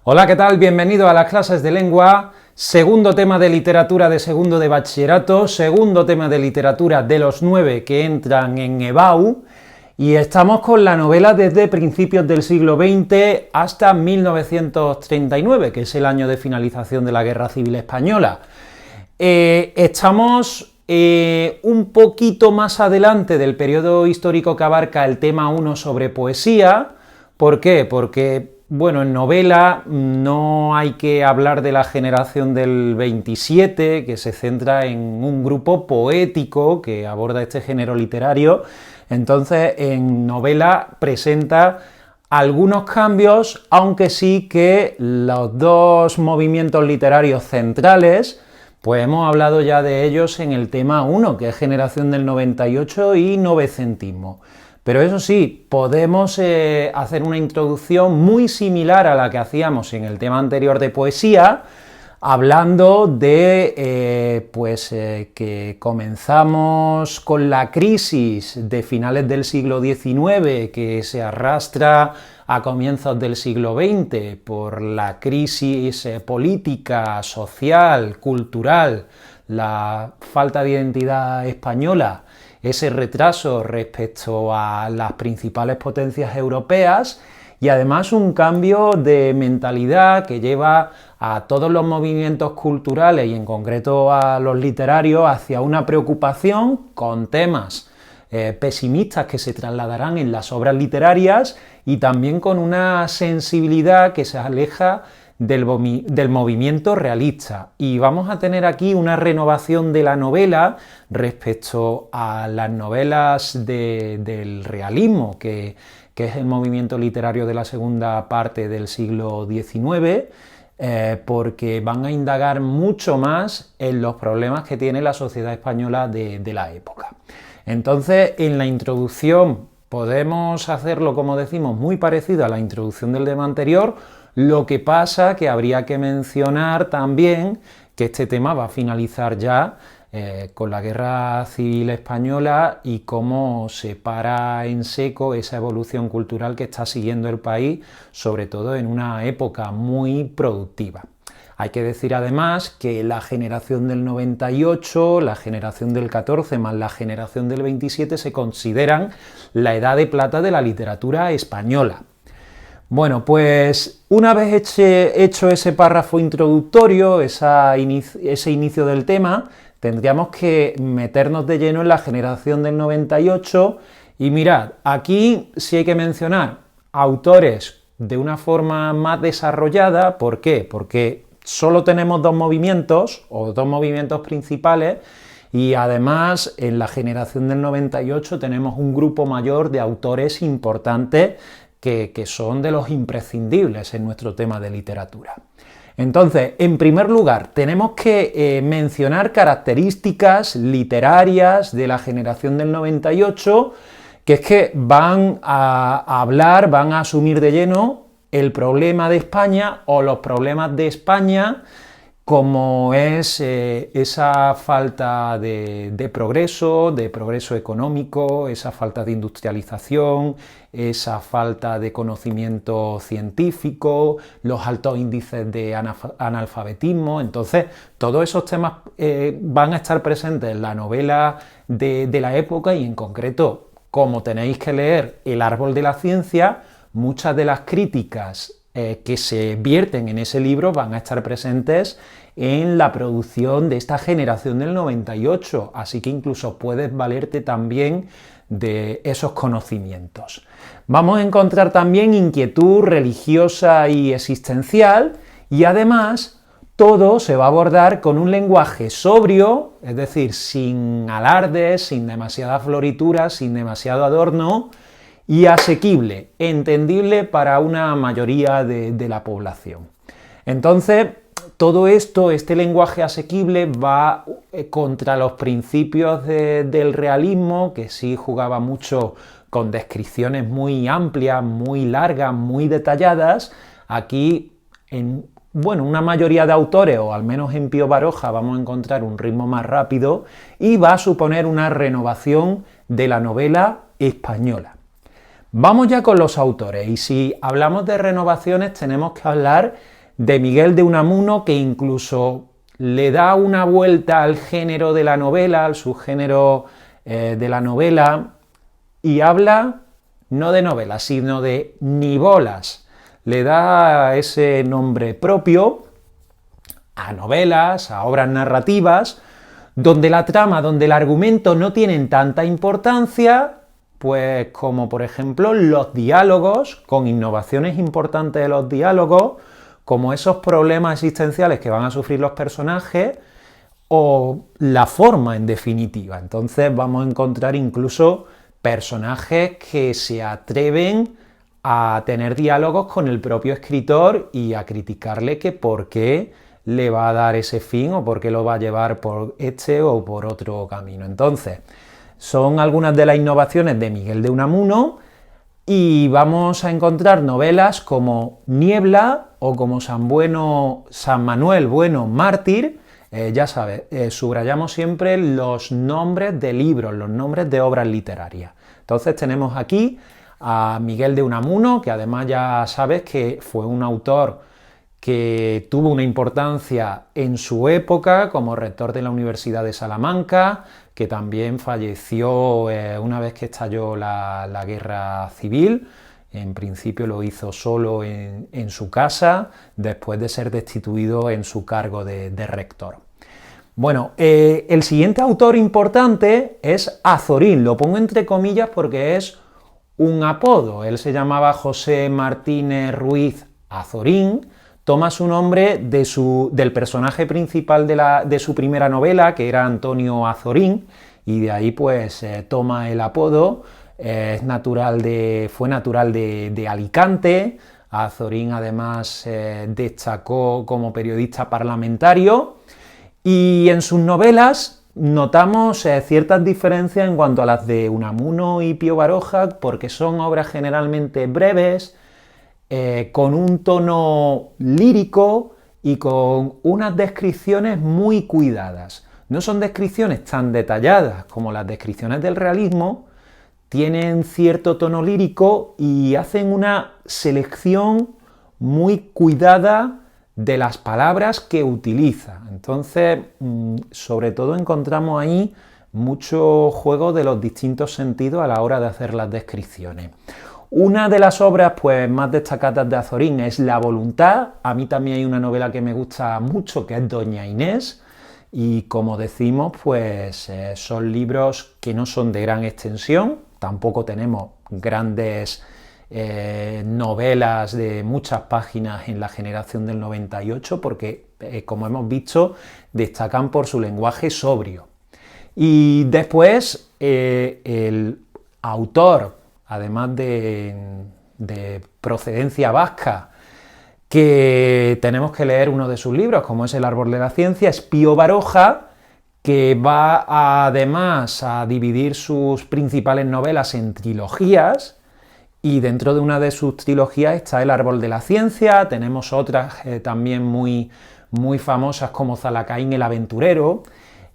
Hola, ¿qué tal? Bienvenido a las clases de lengua, segundo tema de literatura de segundo de bachillerato, segundo tema de literatura de los 9 que entran en EBAU, y estamos con la novela desde principios del siglo XX hasta 1939, que es el año de finalización de la Guerra Civil Española. Estamos un poquito más adelante del periodo histórico que abarca el tema 1 sobre poesía. ¿Por qué? Porque, bueno, en novela no hay que hablar de la generación del 27, que se centra en un grupo poético que aborda este género literario. Entonces, en novela presenta algunos cambios, aunque sí que los dos movimientos literarios centrales, pues hemos hablado ya de ellos en el tema 1, que es generación del 98 y novecentismo. Pero eso sí, podemos hacer una introducción muy similar a la que hacíamos en el tema anterior de poesía, hablando de que comenzamos con la crisis de finales del siglo XIX, que se arrastra a comienzos del siglo XX por la crisis política, social, cultural, la falta de identidad española, ese retraso respecto a las principales potencias europeas, y además un cambio de mentalidad que lleva a todos los movimientos culturales y en concreto a los literarios hacia una preocupación con temas pesimistas que se trasladarán en las obras literarias y también con una sensibilidad que se aleja del movimiento realista. Y vamos a tener aquí una renovación de la novela respecto a las novelas del realismo, que es el movimiento literario de la segunda parte del siglo XIX, porque van a indagar mucho más en los problemas que tiene la sociedad española de la época. Entonces, en la introducción podemos hacerlo, como decimos, muy parecido a la introducción del tema anterior. Lo que pasa que habría que mencionar también que este tema va a finalizar ya con la Guerra Civil Española y cómo se para en seco esa evolución cultural que está siguiendo el país, sobre todo en una época muy productiva. Hay que decir además que la generación del 98, la generación del 14 más la generación del 27 se consideran la edad de plata de la literatura española. Bueno, pues una vez hecho ese párrafo introductorio, ese inicio del tema, tendríamos que meternos de lleno en la generación del 98 y mirad, aquí sí hay que mencionar autores de una forma más desarrollada. ¿Por qué? Porque solo tenemos dos movimientos, o dos movimientos principales, y además en la generación del 98 tenemos un grupo mayor de autores importantes que son de los imprescindibles en nuestro tema de literatura. Entonces, en primer lugar, tenemos que mencionar características literarias de la generación del 98, que es que van a asumir de lleno el problema de España o los problemas de España, como es esa falta de progreso económico, esa falta de industrialización, esa falta de conocimiento científico, los altos índices de analfabetismo. Entonces, todos esos temas van a estar presentes en la novela de la época, y en concreto, como tenéis que leer El árbol de la ciencia, muchas de las críticas que se vierten en ese libro van a estar presentes en la producción de esta generación del 98, así que incluso puedes valerte también de esos conocimientos. Vamos a encontrar también inquietud religiosa y existencial, y además todo se va a abordar con un lenguaje sobrio, es decir, sin alardes, sin demasiada floritura, sin demasiado adorno, y asequible, entendible para una mayoría de la población. Entonces, todo esto, este lenguaje asequible, va contra los principios del realismo, que sí jugaba mucho con descripciones muy amplias, muy largas, muy detalladas. Aquí, en una mayoría de autores, o al menos en Pío Baroja, vamos a encontrar un ritmo más rápido y va a suponer una renovación de la novela española. Vamos ya con los autores, y si hablamos de renovaciones tenemos que hablar de Miguel de Unamuno, que incluso le da una vuelta al género de la novela, al subgénero de la novela, y habla no de novelas, sino de nivolas. Le da ese nombre propio a novelas, a obras narrativas, donde la trama, donde el argumento no tienen tanta importancia, pues como por ejemplo los diálogos, con innovaciones importantes de los diálogos, como esos problemas existenciales que van a sufrir los personajes, o la forma en definitiva. Entonces vamos a encontrar incluso personajes que se atreven a tener diálogos con el propio escritor y a criticarle que por qué le va a dar ese fin o por qué lo va a llevar por este o por otro camino. Entonces, son algunas de las innovaciones de Miguel de Unamuno, y vamos a encontrar novelas como Niebla o como San Manuel Bueno Mártir. Ya sabes, subrayamos siempre los nombres de libros, los nombres de obras literarias. Entonces tenemos aquí a Miguel de Unamuno, que además ya sabes que fue un autor que tuvo una importancia en su época como rector de la Universidad de Salamanca, que también falleció una vez que estalló la guerra civil. En principio lo hizo solo en su casa, después de ser destituido en su cargo de rector. Bueno, el siguiente autor importante es Azorín, lo pongo entre comillas porque es un apodo. Él se llamaba José Martínez Ruiz Azorín, toma su nombre del personaje principal de su primera novela, que era Antonio Azorín, y de ahí pues toma el apodo. Fue natural de Alicante. Azorín además destacó como periodista parlamentario, y en sus novelas notamos ciertas diferencias en cuanto a las de Unamuno y Pío Baroja, porque son obras generalmente breves, con un tono lírico y con unas descripciones muy cuidadas. No son descripciones tan detalladas como las descripciones del realismo, tienen cierto tono lírico y hacen una selección muy cuidada de las palabras que utiliza. Entonces, sobre todo encontramos ahí mucho juego de los distintos sentidos a la hora de hacer las descripciones. Una de las obras pues, más destacadas de Azorín es La voluntad. A mí también hay una novela que me gusta mucho, que es Doña Inés, y como decimos, pues son libros que no son de gran extensión, tampoco tenemos grandes novelas de muchas páginas en la generación del 98, porque, como hemos visto, destacan por su lenguaje sobrio. Y después, el autor, además de procedencia vasca, que tenemos que leer uno de sus libros, como es El árbol de la ciencia, es Pío Baroja, que va además a dividir sus principales novelas en trilogías, y dentro de una de sus trilogías está El árbol de la ciencia. Tenemos otras también muy famosas como Zalacaín el aventurero,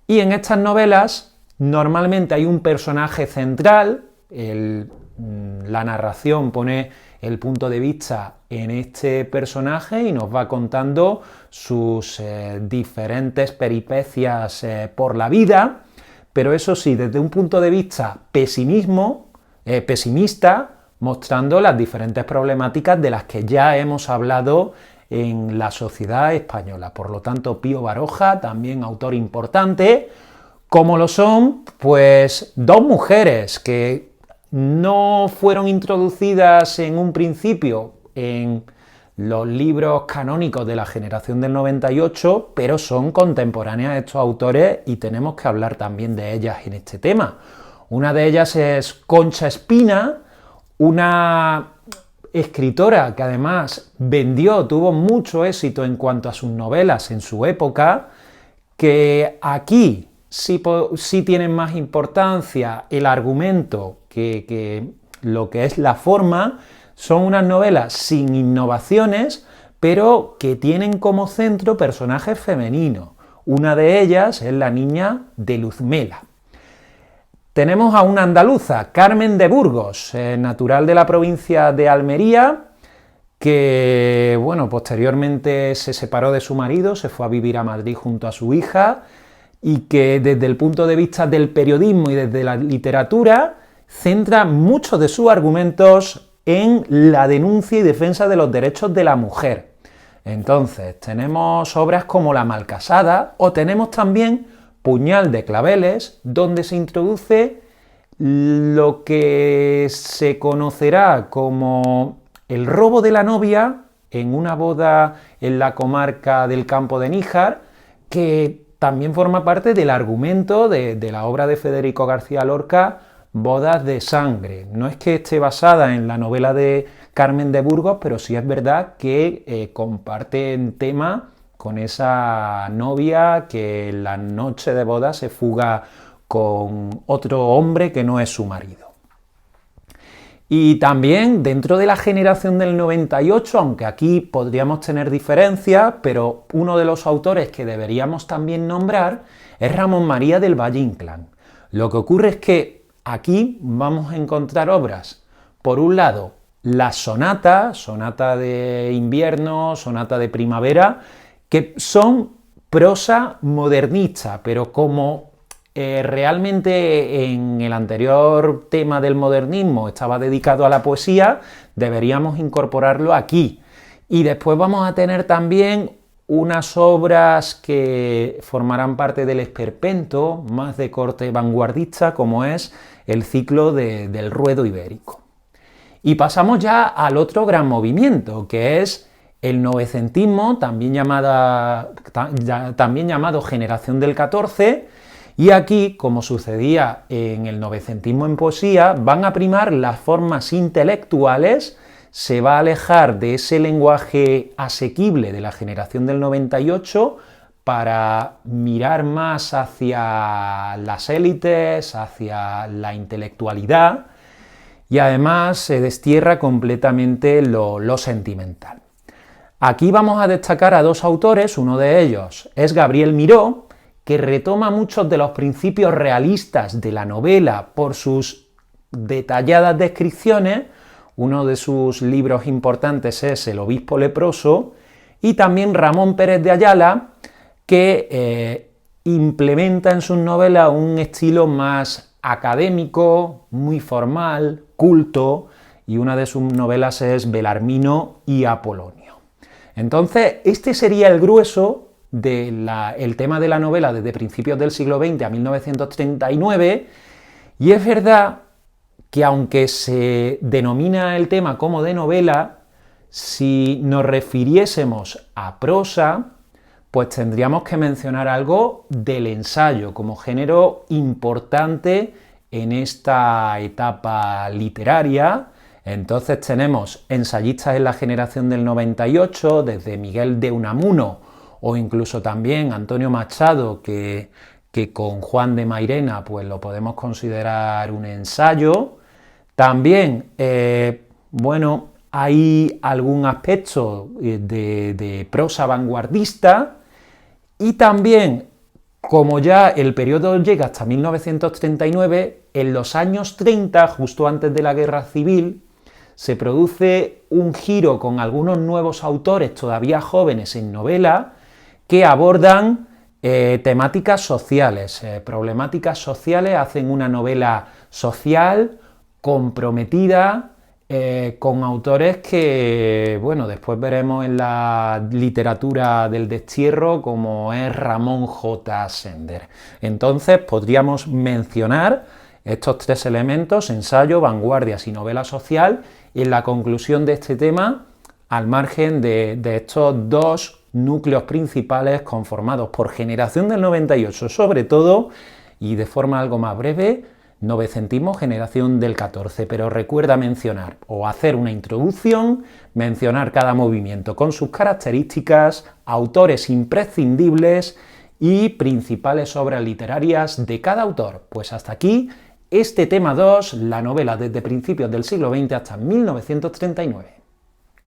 y en estas novelas normalmente hay un personaje central. La narración pone el punto de vista en este personaje y nos va contando sus diferentes peripecias por la vida, pero eso sí, desde un punto de vista pesimista, mostrando las diferentes problemáticas de las que ya hemos hablado en la sociedad española. Por lo tanto, Pío Baroja, también autor importante, como lo son, pues, dos mujeres que no fueron introducidas en un principio en los libros canónicos de la generación del 98, pero son contemporáneas de estos autores y tenemos que hablar también de ellas en este tema. Una de ellas es Concha Espina, una escritora que además tuvo mucho éxito en cuanto a sus novelas en su época, que aquí sí tienen más importancia el argumento que lo que es la forma. Son unas novelas sin innovaciones, pero que tienen como centro personajes femeninos. Una de ellas es la niña de Luzmela. Tenemos a una andaluza, Carmen de Burgos, natural de la provincia de Almería, que, bueno, posteriormente se separó de su marido, se fue a vivir a Madrid junto a su hija, y que desde el punto de vista del periodismo y desde la literatura, centra muchos de sus argumentos en la denuncia y defensa de los derechos de la mujer. Entonces, tenemos obras como La Malcasada, o tenemos también Puñal de claveles, donde se introduce lo que se conocerá como el robo de la novia en una boda en la comarca del Campo de Níjar, que también forma parte del argumento de la obra de Federico García Lorca, Bodas de sangre. No es que esté basada en la novela de Carmen de Burgos, pero sí es verdad que comparten tema con esa novia que en la noche de boda se fuga con otro hombre que no es su marido. Y también dentro de la generación del 98, aunque aquí podríamos tener diferencias, pero uno de los autores que deberíamos también nombrar es Ramón María del Valle Inclán. Lo que ocurre es que aquí vamos a encontrar obras, por un lado, la sonata de invierno, sonata de primavera, que son prosa modernista, pero como realmente en el anterior tema del modernismo estaba dedicado a la poesía, deberíamos incorporarlo aquí. Y después vamos a tener también unas obras que formarán parte del esperpento, más de corte vanguardista, como es el ciclo del ruedo ibérico. Y pasamos ya al otro gran movimiento, que es el novecentismo, también llamado generación del 14, y aquí, como sucedía en el novecentismo en poesía, van a primar las formas intelectuales, se va a alejar de ese lenguaje asequible de la generación del 98 para mirar más hacia las élites, hacia la intelectualidad, y además se destierra completamente lo sentimental. Aquí vamos a destacar a dos autores, uno de ellos es Gabriel Miró, que retoma muchos de los principios realistas de la novela por sus detalladas descripciones. Uno de sus libros importantes es El obispo leproso, y también Ramón Pérez de Ayala, que implementa en sus novelas un estilo más académico, muy formal, culto, y una de sus novelas es Belarmino y Apolonio. Entonces, este sería el grueso del tema de la novela desde principios del siglo XX a 1939, y es verdad que aunque se denomina el tema como de novela, si nos refiriésemos a prosa, pues tendríamos que mencionar algo del ensayo como género importante en esta etapa literaria. Entonces tenemos ensayistas en la generación del 98, desde Miguel de Unamuno o incluso también Antonio Machado, que con Juan de Mairena pues lo podemos considerar un ensayo. También, bueno, hay algún aspecto de prosa vanguardista, y también, como ya el periodo llega hasta 1939, en los años 30, justo antes de la Guerra Civil, se produce un giro con algunos nuevos autores todavía jóvenes en novela que abordan temáticas sociales, problemáticas sociales, hacen una novela social, comprometida, con autores que, bueno, después veremos en la literatura del destierro, como es Ramón J. Sender. Entonces podríamos mencionar estos tres elementos: ensayo, vanguardias y novela social, y en la conclusión de este tema, al margen de estos dos núcleos principales conformados por generación del 98 sobre todo, y de forma algo más breve, novecentismo, generación del 14, pero recuerda mencionar o hacer una introducción, mencionar cada movimiento con sus características, autores imprescindibles y principales obras literarias de cada autor. Pues hasta aquí este tema 2, la novela desde principios del siglo XX hasta 1939.